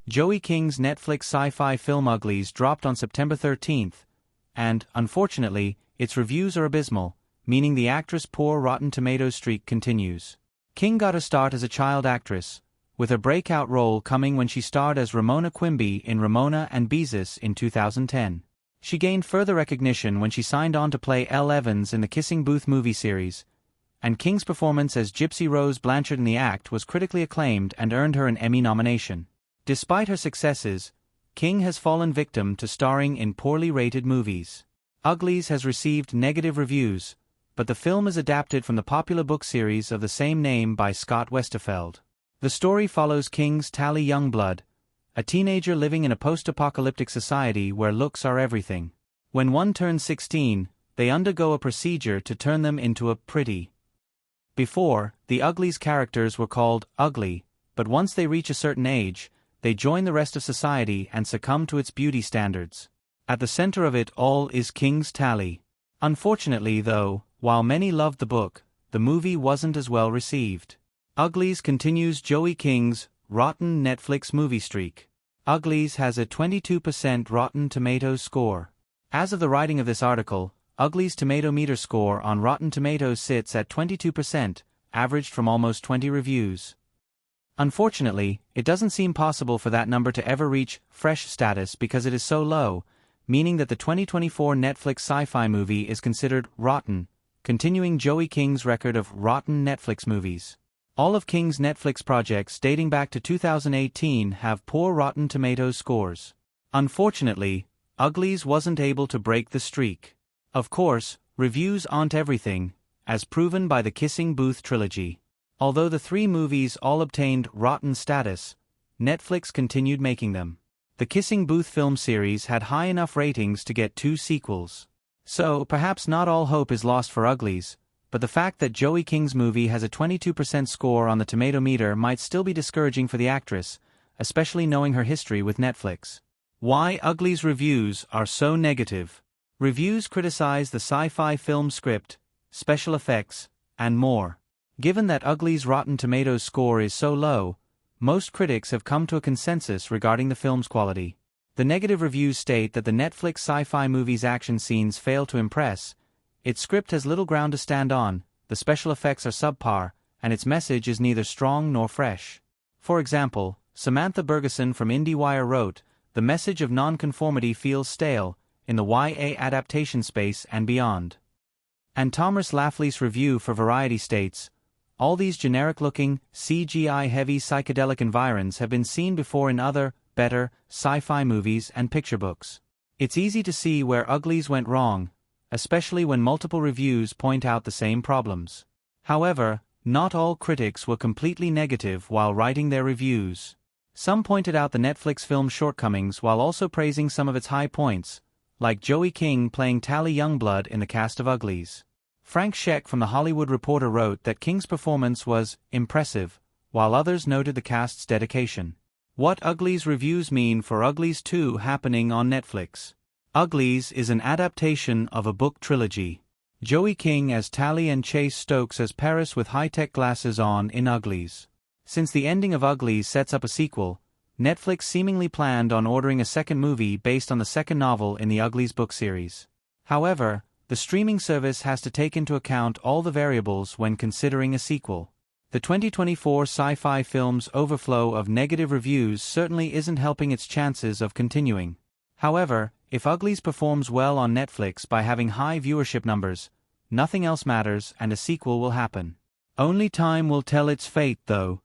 Joey King's Netflix sci-fi film Uglies dropped on September 13th, and, unfortunately, its reviews are abysmal, meaning the actress' poor Rotten Tomatoes streak continues. King got a start as a child actress, with a breakout role coming when she starred as Ramona Quimby in Ramona and Beezus in 2010. She gained further recognition when she signed on to play Elle Evans in the Kissing Booth movie series, and King's performance as Gypsy Rose Blanchard in the act was critically acclaimed and earned her an Emmy nomination. Despite her successes, King has fallen victim to starring in poorly rated movies. Uglies has received negative reviews, but the film is adapted from the popular book series of the same name by Scott Westerfeld. The story follows King's Tally Youngblood, a teenager living in a post-apocalyptic society where looks are everything. When one turns 16, they undergo a procedure to turn them into a pretty. Before, the Uglies characters were called ugly, but once they reach a certain age, they join the rest of society and succumb to its beauty standards. At the center of it all is King's Tally. Unfortunately, though, while many loved the book, the movie wasn't as well received. Uglies continues Joey King's rotten Netflix movie streak. Uglies has a 22% Rotten Tomatoes score. As of the writing of this article, Uglies' tomato meter score on Rotten Tomatoes sits at 22%, averaged from almost 20 reviews. Unfortunately, it doesn't seem possible for that number to ever reach fresh status because it is so low, meaning that the 2024 Netflix sci-fi movie is considered rotten, continuing Joey King's record of rotten Netflix movies. All of King's Netflix projects dating back to 2018 have poor Rotten Tomatoes scores. Unfortunately, Uglies wasn't able to break the streak. Of course, reviews aren't everything, as proven by the Kissing Booth trilogy. Although the three movies all obtained rotten status, Netflix continued making them. The Kissing Booth film series had high enough ratings to get 2 sequels. So, perhaps not all hope is lost for Uglies, but the fact that Joey King's movie has a 22% score on the tomato meter might still be discouraging for the actress, especially knowing her history with Netflix. Why Uglies reviews are so negative. Reviews criticize the sci-fi film script, special effects, and more. Given that Uglies' Rotten Tomatoes score is so low, most critics have come to a consensus regarding the film's quality. The negative reviews state that the Netflix sci-fi movie's action scenes fail to impress, its script has little ground to stand on, the special effects are subpar, and its message is neither strong nor fresh. For example, Samantha Bergeson from IndieWire wrote, "The message of nonconformity feels stale, in the YA adaptation space and beyond." And Thomas Laflee's review for Variety states, "All these generic-looking, CGI-heavy psychedelic environs have been seen before in other, better, sci-fi movies and picture books. It's easy to see where Uglies went wrong, especially when multiple reviews point out the same problems." However, not all critics were completely negative while writing their reviews. Some pointed out the Netflix film's shortcomings while also praising some of its high points, like Joey King playing Tally Youngblood in the cast of Uglies. Frank Scheck from The Hollywood Reporter wrote that King's performance was impressive, while others noted the cast's dedication. What Uglies reviews mean for Uglies 2 happening on Netflix. Uglies is an adaptation of a book trilogy. Joey King as Tally and Chase Stokes as Paris with high-tech glasses on in Uglies. Since the ending of Uglies sets up a sequel, Netflix seemingly planned on ordering a second movie based on the second novel in the Uglies book series. However, the streaming service has to take into account all the variables when considering a sequel. The 2024 sci-fi film's overflow of negative reviews certainly isn't helping its chances of continuing. However, if Uglies performs well on Netflix by having high viewership numbers, nothing else matters and a sequel will happen. Only time will tell its fate, though.